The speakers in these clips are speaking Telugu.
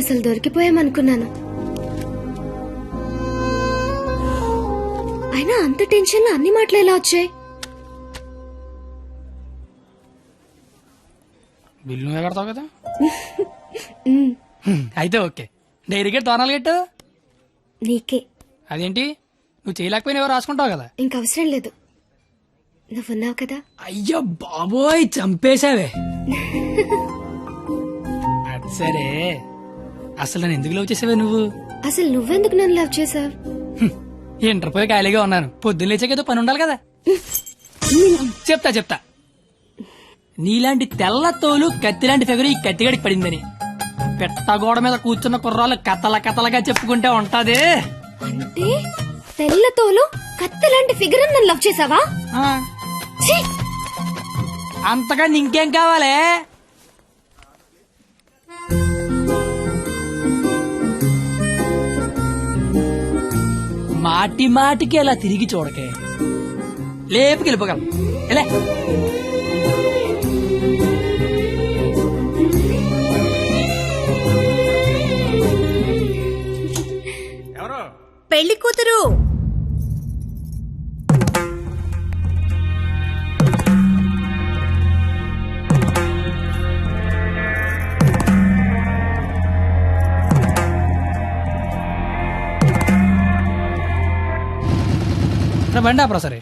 అసలు దొరికిపోయామనుకున్నాను. అయినా అంత టెన్షన్ లో అన్ని మాటలు ఎలా వచ్చాయి? బిల్లు నువ్వే కడతావు కదా. అయితే ఓకే. డైరీ గెట్ తోనాలు గెట్టు నీకే. అదేంటి నువ్వు చేయలేకపోయినా ఎవరు రాసుకుంటావు కదా. ఇంక అవసరం లేదు, నువ్వున్నావు కదా. అయ్యో బాబోయ్ చంపేశావే. అది సరే, అసలు నన్ను ఎందుకు లవ్ చేసావే నువ్వు? అసలు నువ్వెందుకు నన్ను లవ్ చేసావు? ఇంటర్ పోయి ఖాళీగా ఉన్నాను, పొద్దున్న లేచాకేదో పని ఉండాలి కదా. చెప్తా నీలాంటి తెల్ల తోలు కత్తిలాంటి ఫిగర్ ఈ కత్తిగడికి పడిందని పెట్టగోడ మీద కూర్చున్న కుర్రాలు కథలగా చెప్పుకుంటే ఉంటది. అంటే తెల్లతోలు కత్తిలాంటి ఫిగర్ నన్ను లవ్ చేసావా? ఛీ! అంతగా ఇంకేం కావాలే? మాటికి అలా తిరిగి చూడకే, లేపుకి వెళ్ళిపోగలం. ఎలా పెళ్లి కూతురు బండి ఆపరా. సరే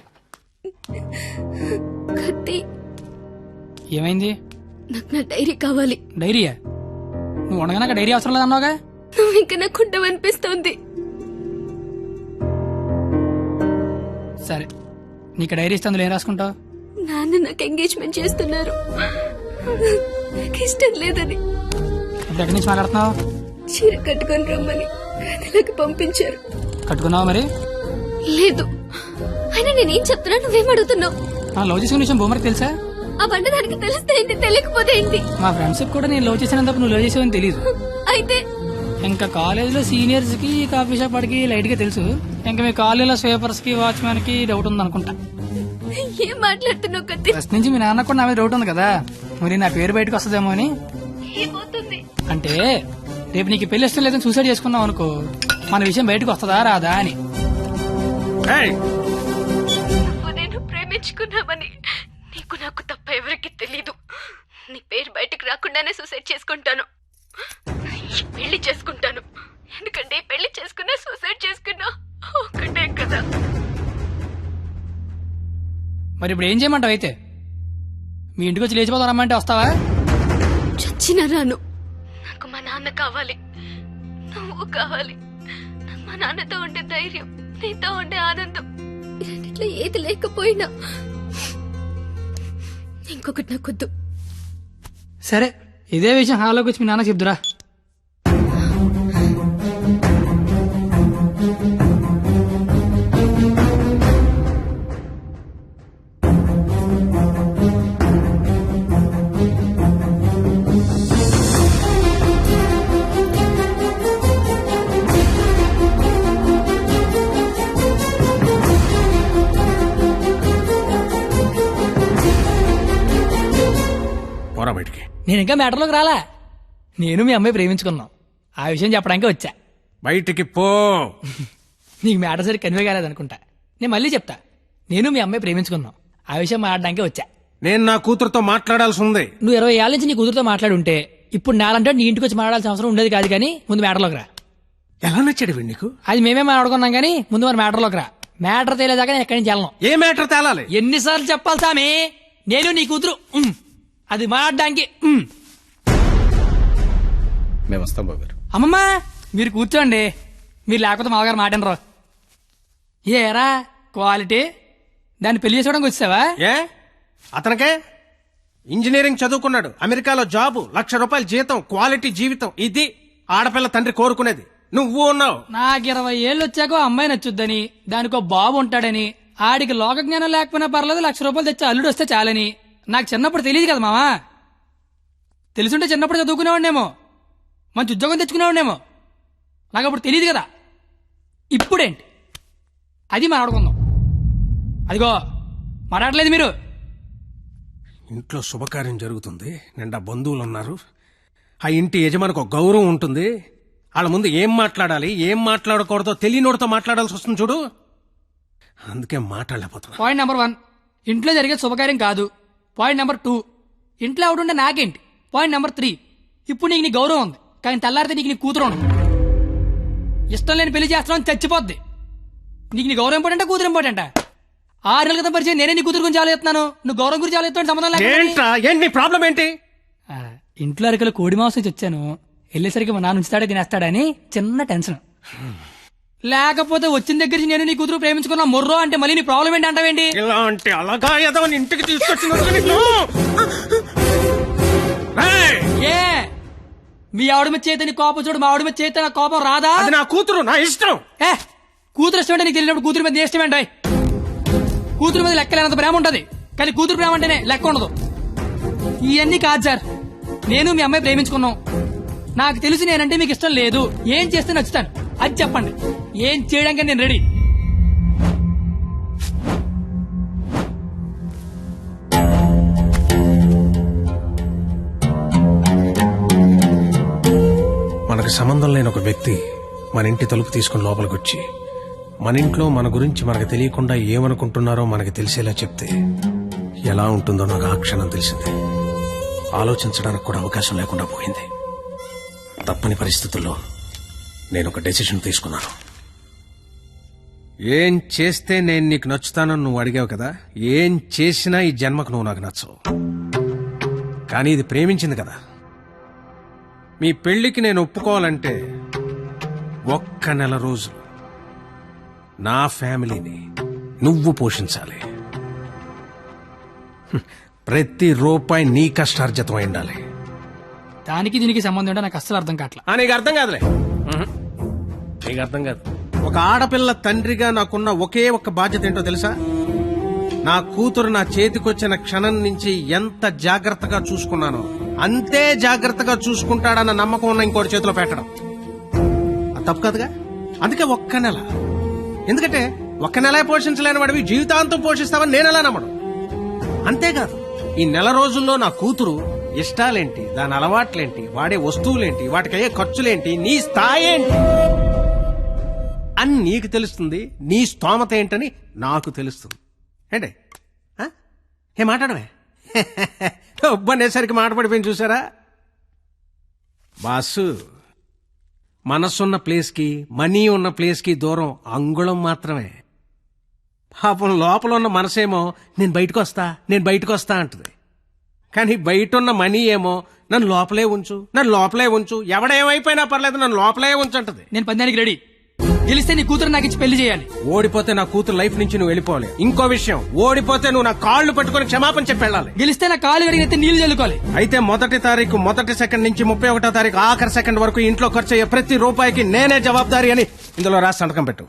కత్తి, ఏమైంది? నాకు నా డైరీ కావాలి. డైరీయా? నువ్వు ఉండగా డైరీ అవసరం లేదన్నావుగా. నువ్వు ఇంకా నాకు ఉండవనిపిస్తోంది. సరే నీకు డైరీ ఇస్తే అందులో ఏం రాసుకుంటావు? నాన్న నాకు ఎంగేజ్మెంట్ చేస్తున్నారు, నాకు ఇష్టం లేదని. ఇప్పుడు ఎక్కడి నుంచి మాట్లాడుతున్నావు? చీర కట్టుకొని రమ్మని గదిలోకి పంపించారు. కట్టుకున్నావా మరి? లేదు. అయినా నేనేం చెప్తున్నా, నువ్వేం అడుగుతున్నావు? లవ్ చేసుకునే విషయం బొమ్మరికి తెలుసా? ఆ బండ దానికి తెలిస్తే ఏంటి, తెలియకపోతే ఏంటి? మా ఫ్రెండ్షిప్ కూడా నేను లవ్ చేసినంత నువ్వు లవ్ చేసావని తెలియదు. అయితే ఇంకా కాలేజ్ లో సీనియర్స్ కి కాఫీ షాప్ వాడికి లైట్ గా తెలుసు. ఇంకా మీ కాలేజీలో స్వీపర్స్ కి వాచ్మెన్ కి డౌట్ ఉంది అనుకుంటా. ఏం మాట్లాడుతున్నావు కత్తి? ఫస్ట్ నుంచి మీ నాన్న కూడా నా మీద డౌట్ ఉంది కదా, మరి నా పేరు బయటకు వస్తుందేమో అని. ఏమవుతుంది అంటే రేపు నీకు పెళ్లి ఇష్టం లేదని సూసైడ్ చేసుకున్నావు అనుకో, మన విషయం బయటకు వస్తుందా రాదా అని. నేను ప్రేమించుకున్నామని నీకు నాకు తప్ప ఎవరికి తెలీదు. నీ పేరు బయటకు రాకుండానే సూసైడ్ చేసుకుంటాను, పెళ్లి చేసుకుంటాను. ఎందుకంటే పెళ్లి చేసుకున్నా సూసైడ్ చేసుకున్నా ఒకటే కదా. మరి ఇప్పుడు ఏం చేయమంటావు? అయితే మీ ఇంటికి వచ్చి లేచిపోతాం రమ్మంటే వస్తావా? చచ్చినా రాను. నాకు మా నాన్న కావాలి, నువ్వు కావాలి. నాకు మా నాన్నతో ఉండే ధైర్యం, నీతో ఉండే ఆనందం, ఇట్లా ఏది లేకపోయినా ఇంకొకటి నాకొద్దు. సరే ఇదే విషయం హాల్లోకి వచ్చి మీ నాన్న చెప్దురా. బయటికి నేను ఇంకా మ్యాటర్లోకి రాలా. నేను మీ అమ్మాయి ప్రేమించుకున్నాం, ఆ విషయం చెప్పడానికి వచ్చా. బయటికి పో. నీకు మ్యాటర్ సరి కన్వే కాలేదనుకుంటా. నేను మళ్ళీ చెప్తా, నేను మీ అమ్మాయి ప్రేమించుకున్నాం, ఆ విషయం మాట్లాడడానికి వచ్చా. నేను నా కూతురుతో మాట్లాడాల్సి ఉంది. నువ్వు 20 ఏళ్ళ నుంచి నీ కూతురుతో మాట్లాడి ఉంటే ఇప్పుడు నాలంటే నీ ఇంటికి వచ్చి మాట్లాడాల్సిన అవసరం ఉండేది కాదు. కానీ ముందు మ్యాటర్లోకి రా. ఎలా నచ్చాడు వీడు నీకు? అది మేమే మాట్లాడుకున్నాం, కానీ ముందు మన మ్యాటర్లోకి రా. మ్యాటర్ తేలేదాకా నేను ఎక్కడి నుంచి వెళ్ళను. ఏ మ్యాటర్ తేలాలి? ఎన్నిసార్లు చెప్పాలి సామి, నేను నీ కూతురు అది మాట్లాడడానికి. మేము వస్తాం బాబు గారు. అమ్మమ్మ మీరు కూర్చోండి, మీరు లేకపోతే మామగారు మాటనరు. ఏరా క్వాలిటీ, దాన్ని పెళ్లి చేసుకోవడానికి వచ్చావా? ఏ అతనికే ఇంజనీరింగ్ చదువుకున్నాడు, అమెరికాలో జాబు, ₹1,00,000 జీతం, క్వాలిటీ జీవితం. ఇది ఆడపిల్ల తండ్రి కోరుకునేది. నువ్వు ఉన్నావు. నాకు 20 ఏళ్ళు వచ్చాకో అమ్మాయి నచ్చుద్దని, దానికో బాబు ఉంటాడని, ఆడికి లోక జ్ఞానం లేకపోయినా పర్లేదు ₹1,00,000 తెచ్చి అల్లుడు వస్తే చాలని నాకు చిన్నప్పుడు తెలియదు కదా మావా. తెలుసుంటే చిన్నప్పుడు చదువుకునేవాడినేమో, మంచి ఉద్యోగం తెచ్చుకునేవాడినేమో. నాకు అప్పుడు తెలియదు కదా. ఇప్పుడేంటి అది మాట్లాడుకుందాం. అదిగో మాట్లాడలేదు మీరు. ఇంట్లో శుభకార్యం జరుగుతుంది, నిండా బంధువులు ఉన్నారు, ఆ ఇంటి యజమానికి ఒక గౌరవం ఉంటుంది. వాళ్ళ ముందు ఏం మాట్లాడాలి ఏం మాట్లాడకూడదో తెలియనోడితో మాట్లాడాల్సి వస్తుంది చూడు, అందుకే మాట్లాడలేకపోతున్నా. పాయింట్ నెంబర్ 1, ఇంట్లో జరిగే శుభకార్యం కాదు. పాయింట్ నెంబర్ 2, ఇంట్లో ఎవడుంటే నాకేంటి. పాయింట్ నెంబర్ 3, ఇప్పుడు నీకు నీ గౌరవం ఉంది, కానీ తెల్లారితే నీకు నీ కూతురు ఉండదు. ఇష్టం లేని పెళ్లి చేస్తున్నావు చచ్చిపోద్ది. నీకు నీ గౌరవం ఇంపార్టెంటా కూతురు ఇంపార్టెంటా? 6 నెలల క్రితం పరిచయం నేనే నీ కూతురు గురించి ఆలోచిస్తున్నాను, నువ్వు గౌరవం గురించి ఆలోచిస్తాను సంబంధం లేదు. ఏంట్రా ఏంటి నీ ప్రాబ్లం ఏంటి? ఇంట్లో అరకలు కోడి మాంసం వచ్చాను, వెళ్ళేసరికి మా నాన్న ఉంచుతాడే తినేస్తాడని చిన్న టెన్షన్. లేకపోతే వచ్చిన దగ్గర నుంచి నేను నీ కూతురు ప్రేమించుకున్నా మొర్రో అంటే మళ్ళీ నీ ప్రాబ్లం ఏంటి అంటావేంటి? ఇలాంటి అలాగా ఏదో ఇంటికి తీసుకొచ్చినందుకు నిన్ను. రేయ్! ఏ మీ ఆవిడ మీద చేత నీ కోపం చూడు, మా ఆవిడ మీద చేత నా కోపం రాదా? అది నా కూతురు, నా ఇష్టం. ఏ కూతురు ఇష్టం అంటే నీకు తెలియనప్పుడు కూతురు మీద నీ ఇష్టం ఏంటి? కూతురు మీద లెక్కలేనంత ప్రేమ ఉంటది, కానీ కూతురు ప్రేమ అంటేనే లెక్క ఉండదు. ఇవన్నీ కాదు సార్, నేను మీ అమ్మాయి ప్రేమించుకున్నాం. నాకు తెలిసి నేనంటే మీకు ఇష్టం లేదు, ఏం చేస్తే నచ్చుతాను అది చెప్పండి, ఏం చేయడానికి నేను రెడీ. మనకు సంబంధం లేని ఒక వ్యక్తి మన ఇంటి తలుపు తీసుకుని లోపలికి వచ్చి మన ఇంట్లో మన గురించి మనకు తెలియకుండా ఏమనుకుంటున్నారో మనకి తెలిసేలా చెప్తే ఎలా ఉంటుందో నాకు ఆ క్షణం తెలిసింది. ఆలోచించడానికి కూడా అవకాశం లేకుండా పోయింది. తప్పని పరిస్థితుల్లో నేను ఒక డెసిషన్ తీసుకున్నాను. ఏం చేస్తే నేను నీకు నచ్చుతానని నువ్వు అడిగావు కదా, ఏం చేసినా ఈ జన్మకు నువ్వు నాకు నచ్చవు. కానీ ఇది ప్రేమించింది కదా. మీ పెళ్లికి నేను ఒప్పుకోవాలంటే 1 నెల రోజులు నా ఫ్యామిలీని నువ్వు పోషించాలి. ప్రతి రూపాయి నీ కష్టార్జితం అయి ఉండాలి. దానికి దీనికి సంబంధం ఏంటో నాకు అస్సలు అర్థం కావట్లా. నీకు అర్థం కాదులే, నీకు అర్థం కాదు. ఒక ఆడపిల్ల తండ్రిగా నాకున్న ఒకే ఒక్క బాధ్యత ఏంటో తెలుసా? నా కూతురు నా చేతికొచ్చిన క్షణం నుంచి ఎంత జాగ్రత్తగా చూసుకున్నానో అంతే జాగ్రత్తగా చూసుకుంటాడన్న నమ్మకం ఉన్న ఇంకోటి చేతిలో పెట్టడం. అది తప్పు కదగా. అందుకే 1 నెల. ఎందుకంటే 1 నెల పోషించలేని వాడివి జీవితాంతం పోషిస్తావని నేనెలా నమ్మడం. అంతేకాదు, ఈ నెల రోజుల్లో నా కూతురు ఇష్టాలేంటి, దాని అలవాట్లేంటి, వాడే వస్తువులేంటి, వాటికయ్యే ఖర్చులేంటి, నీ స్థాయి ఏంటి అని నీకు తెలుస్తుంది. నీ స్తోమత ఏంటని నాకు తెలుస్తుంది. ఏంటి ఏ మాట్లాడమే ఒబ్బనేసరికి మాటపడిపోయింది చూసారా? బాసు, మనసున్న ప్లేస్కి మనీ ఉన్న ప్లేస్కి దూరం అంగుళం మాత్రమే. పాపం లోపల ఉన్న మనసేమో నేను బయటకు వస్తా అంటుంది. కానీ బయట ఉన్న మనీ ఏమో నన్ను లోపలే ఉంచు ఎవడేమైపోయినా పర్లేదు నన్ను లోపలే ఉంచు అంటది. నేను పందానికి రెడీ. గెలిస్తే నీ కూతురు నాకు ఇచ్చి పెళ్లి చేయాలి. ఓడిపోతే నా కూతురు లైఫ్ నుంచి నువ్వు వెళ్ళిపోవాలి. ఇంకో విషయం, ఓడిపోతే నువ్వు నా కాళ్ళు పట్టుకొని క్షమాపణ చెప్పి వెళ్ళాలి. గెలిస్తే నా కాళ్ళు కడిగితే నీళ్లు చల్లుకోవాలి. అయితే 1వ తారీఖు 1వ సెకండ్ నుంచి 31వ తారీఖు ఆఖరి సెకండ్ వరకు ఇంట్లో ఖర్చు అయ్యే ప్రతి రూపాయికి నేనే జవాబాదారి అని ఇందులో రాసి సంతకం పెట్టు.